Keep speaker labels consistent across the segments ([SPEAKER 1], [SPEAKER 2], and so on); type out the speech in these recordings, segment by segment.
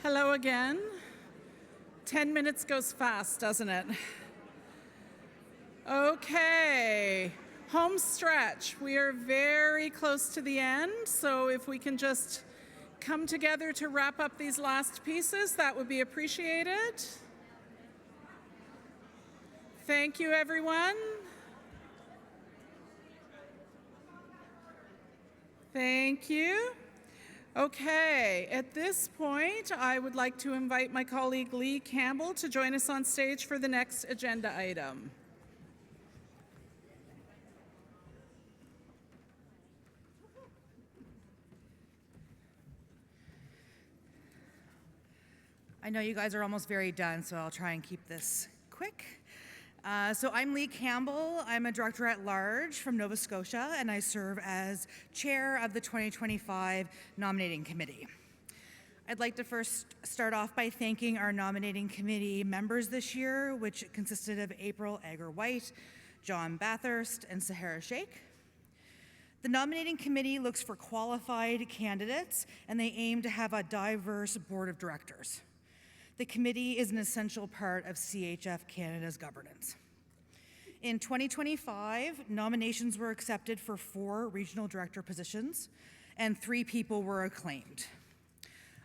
[SPEAKER 1] Hello again. 10 minutes goes fast, doesn't it? Okay, home stretch. We are very close to the end, so if we can just come together to wrap up these last pieces, that would be appreciated. Thank you, everyone. Thank you. Okay, at this point, I would like to invite my colleague Lee Campbell to join us on stage for the next agenda item.
[SPEAKER 2] I know you guys are almost very done, so I'll try and keep this quick. So I'm Lee Campbell. I'm a director at large from Nova Scotia, and I serve as chair of the 2025 nominating committee. I'd like to first start off by thanking our nominating committee members this year, which consisted of April Agar-White, John Bathurst, and Sahara Sheikh. The nominating committee looks for qualified candidates, and they aim to have a diverse board of directors. The committee is an essential part of CHF Canada's governance. In 2025, nominations were accepted for 4 regional director positions, and 3 people were acclaimed.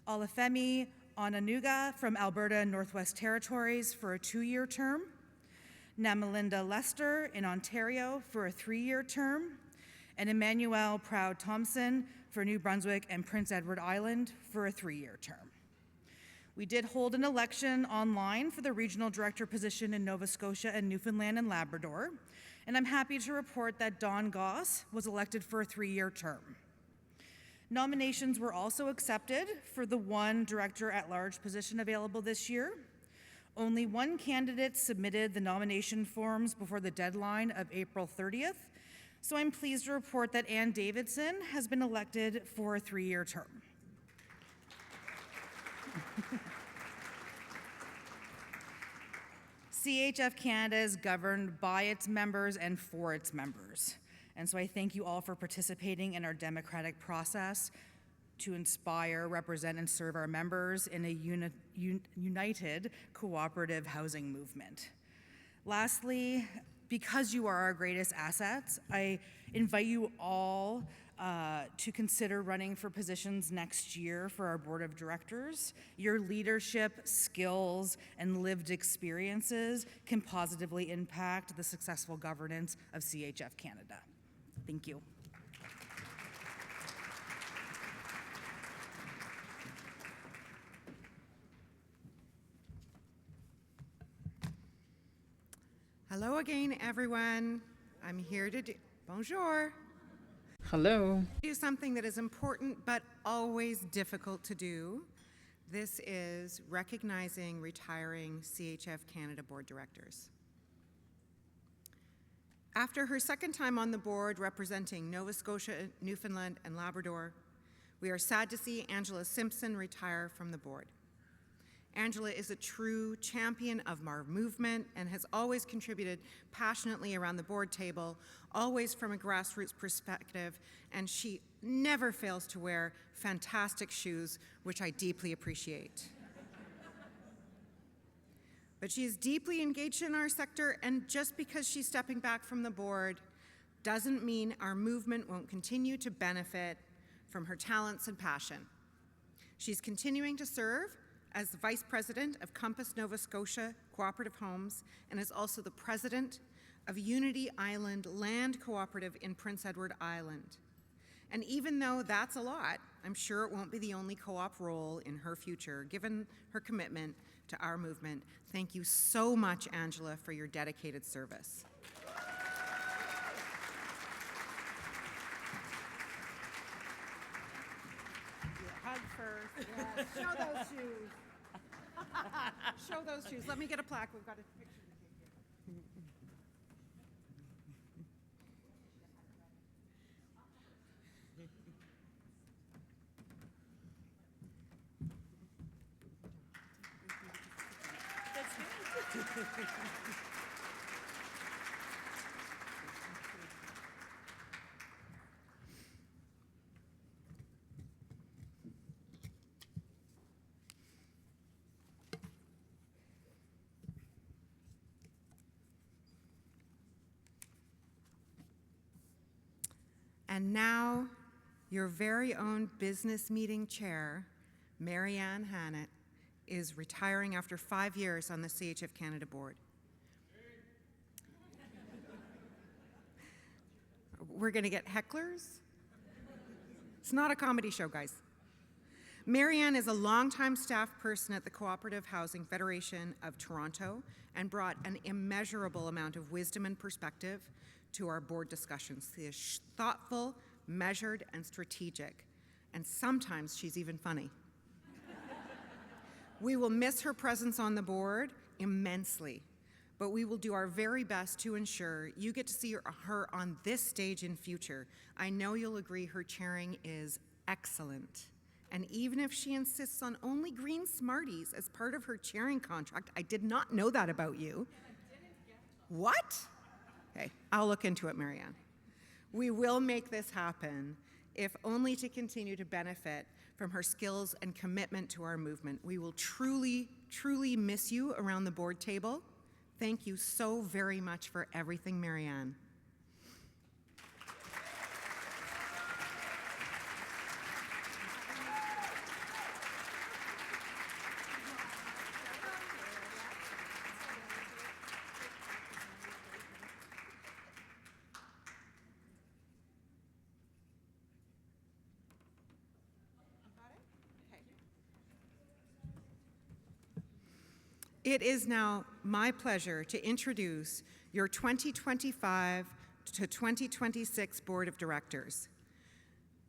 [SPEAKER 2] Olufemi Onanuga from Alberta Northwest Territories for a 2-year term, Namalinda Lester in Ontario for a 3-year term, and Emmanuel Proud-Thompson for New Brunswick and Prince Edward Island for a 3-year term. We did hold an election online for the regional director position in Nova Scotia and Newfoundland and Labrador, and I'm happy to report that Don Goss was elected for a 3-year term. Nominations were also accepted for the 1 director at large position available this year. Only 1 candidate submitted the nomination forms before the deadline of April 30th, so I'm pleased to report that Ann Davidson has been elected for a 3-year term. CHF Canada is governed by its members and for its members. And so I thank you all for participating in our democratic process to inspire, represent, and serve our members in a united cooperative housing movement. Lastly, because you are our greatest assets, I invite you all to consider running for positions next year for our board of directors. Your leadership, skills, and lived experiences can positively impact the successful governance of CHF Canada. Thank you.
[SPEAKER 3] Hello again, everyone. I'm here to bonjour.
[SPEAKER 1] Hello.
[SPEAKER 3] Do something that is important but always difficult to do. This is recognizing retiring CHF Canada board directors. After her 2nd time on the board representing Nova Scotia, Newfoundland, and Labrador, we are sad to see Angela Simpson retire from the board. Angela is a true champion of our movement and has always contributed passionately around the board table, always from a grassroots perspective, and she never fails to wear fantastic shoes, which I deeply appreciate. But she is deeply engaged in our sector, and just because she's stepping back from the board doesn't mean our movement won't continue to benefit from her talents and passion. She's continuing to serve as the Vice President of Compass Nova Scotia Cooperative Homes and is also the President of Unity Island Land Cooperative in Prince Edward Island. And even though that's a lot, I'm sure it won't be the only co-op role in her future, given her commitment to our movement. Thank you so much, Angela, for your dedicated service. Hug first. Yes. Show those shoes. Show those shoes. Let me get a plaque. We've got a picture. And now, your very own business meeting chair, Marianne Hannett, is retiring after 5 years on the CHF Canada board. We're going to get hecklers? It's not a comedy show, guys. Marianne is a longtime staff person at the Cooperative Housing Federation of Toronto and brought an immeasurable amount of wisdom and perspective to our board discussions. She is thoughtful, measured, and strategic, and sometimes she's even funny. We will miss her presence on the board immensely, but we will do our very best to ensure you get to see her on this stage in future. I know you'll agree her chairing is excellent. And even if she insists on only green Smarties as part of her chairing contract, I did not know that about you. What? Okay, I'll look into it, Marianne. We will make this happen, if only to continue to benefit from her skills and commitment to our movement. We will truly, truly miss you around the board table. Thank you so very much for everything, Marianne. It is now my pleasure to introduce your 2025 to 2026 Board of Directors.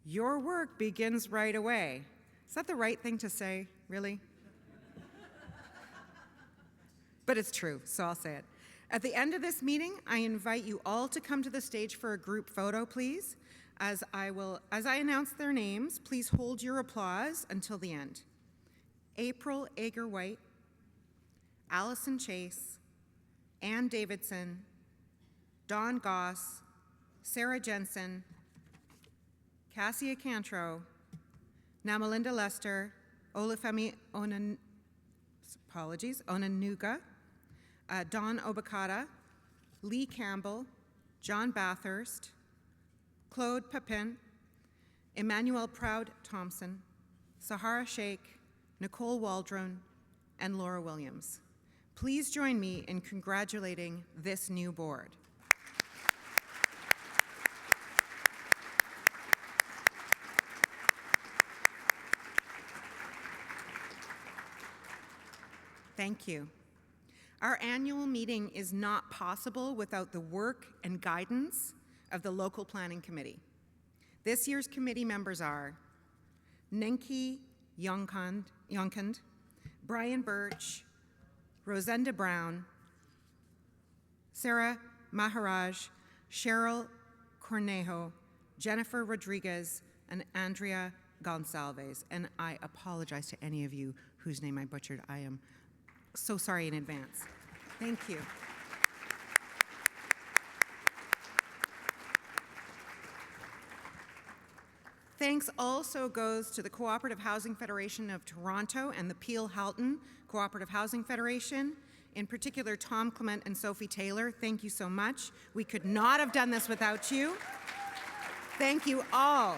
[SPEAKER 3] Your work begins right away. Is that the right thing to say, really? But it's true, so I'll say it. At the end of this meeting, I invite you all to come to the stage for a group photo, please. As I announce their names, please hold your applause until the end. April Ager-White, Allison Chase, Ann Davidson, Dawn Goss, Sarah Jensen, Cassia Cantro, Namalinda Lester, Olufemi Onanuga, Dawn Obokata, Lee Campbell, John Bathurst, Claude Pepin, Emmanuel Proud Thompson, Sahara Sheikh, Nicole Waldron, and Laura Williams. Please join me in congratulating this new board. Thank you. Our annual meeting is not possible without the work and guidance of the Local Planning Committee. This year's committee members are Nenki Yonkand, Brian Birch, Rosenda Brown, Sarah Maharaj, Cheryl Cornejo, Jennifer Rodriguez, and Andrea Gonsalves. And I apologize to any of you whose name I butchered. I am so sorry in advance. Thank you. Thanks also goes to the Cooperative Housing Federation of Toronto and the Peel Halton Cooperative Housing Federation, in particular Tom Clement and Sophie Taylor. Thank you so much. We could not have done this without you. Thank you all.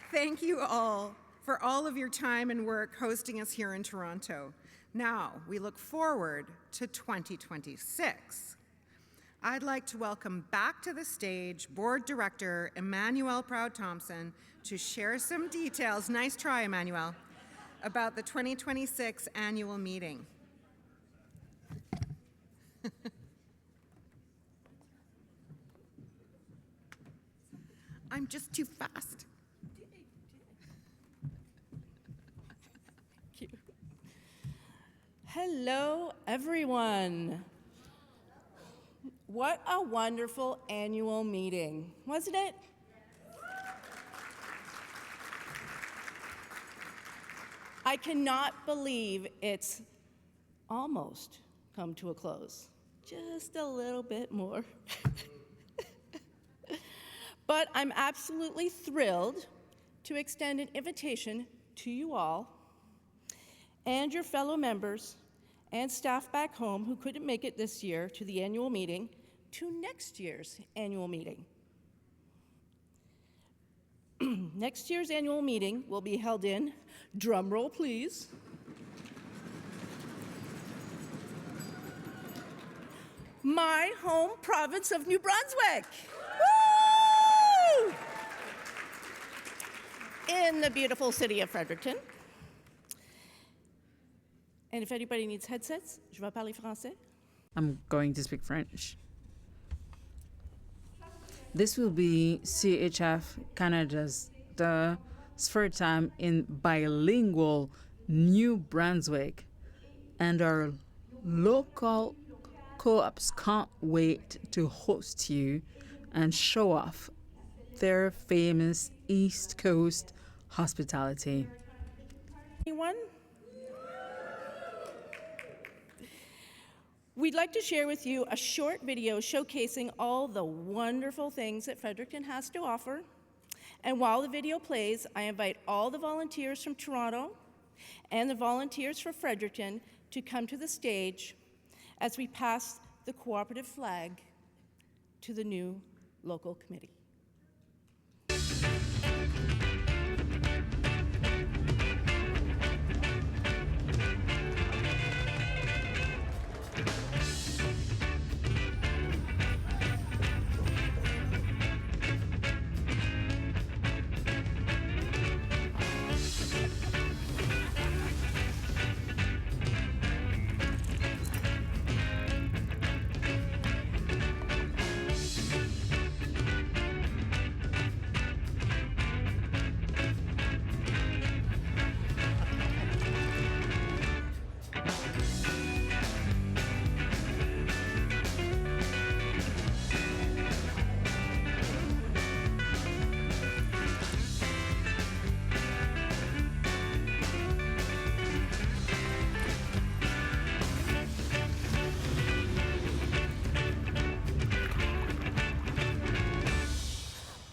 [SPEAKER 3] Thank you all for all of your time and work hosting us here in Toronto. Now, we look forward to 2026. I'd like to welcome back to the stage Board Director Emmanuel Proud Thompson to share some details, nice try, Emmanuel, about the 2026 annual meeting. I'm just too fast.
[SPEAKER 4] Thank you. Hello, everyone. What a wonderful annual meeting, wasn't it? I cannot believe it's almost come to a close. Just a little bit more. But I'm absolutely thrilled to extend an invitation to you all and your fellow members and staff back home who couldn't make it this year to the annual meeting to next year's annual meeting. Next year's annual meeting will be held in, drumroll please, my home province of New Brunswick. Woo! In the beautiful city of Fredericton. And if anybody needs headsets, je vais parler français.
[SPEAKER 5] I'm going to speak French. This will be CHF Canada's the first time in bilingual New Brunswick, and our local co-ops can't wait to host you and show off their famous East Coast hospitality.
[SPEAKER 4] Anyone? We'd like to share with you a short video showcasing all the wonderful things that Fredericton has to offer. And while the video plays, I invite all the volunteers from Toronto and the volunteers for Fredericton to come to the stage as we pass the cooperative flag to the new local committee.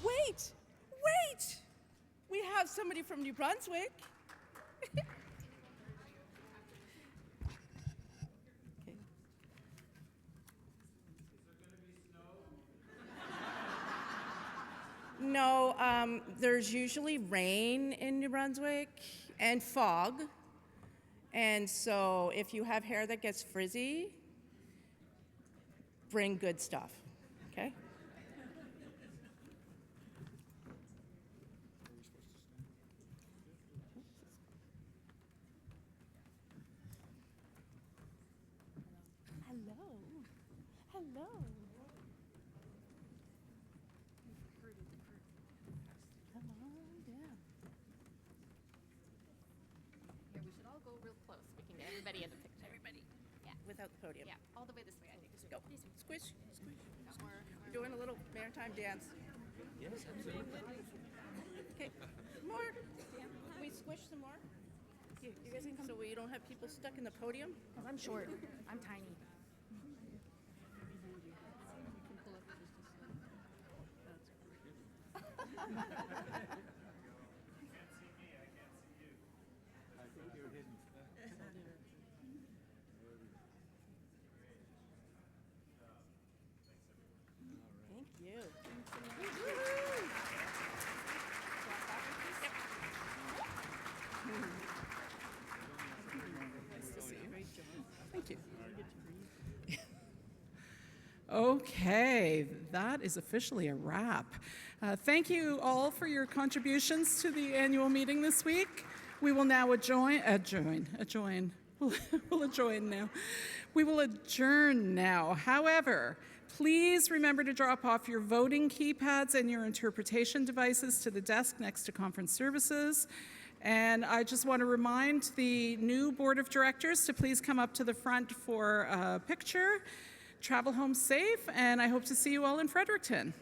[SPEAKER 4] Wait! We have somebody from New Brunswick. Okay. No, there's usually rain in New Brunswick and fog. And so if you have hair that gets frizzy, bring good stuff, okay? Hello. Hello. Come on down.
[SPEAKER 6] Here, we should all go real close. We can get everybody in the picture. Everybody. Yeah.
[SPEAKER 4] Without the podium.
[SPEAKER 6] Yeah. All the way this way, I think.
[SPEAKER 4] Go. Squish. We're doing a little maritime dance. Yes, absolutely. Okay. More. Can we squish some more? You guys can come so we don't have people stuck in the podium?
[SPEAKER 6] Because I'm short. I'm tiny.
[SPEAKER 4] Thank you. Thank you.
[SPEAKER 1] Okay, that is officially a wrap. Thank you all for your contributions to the annual meeting this week. We will now adjourn now. We will adjourn now. However, please remember to drop off your voting keypads and your interpretation devices to the desk next to conference services. And I just want to remind the new board of directors to please come up to the front for a picture. Travel home safe, and I hope to see you all in Fredericton.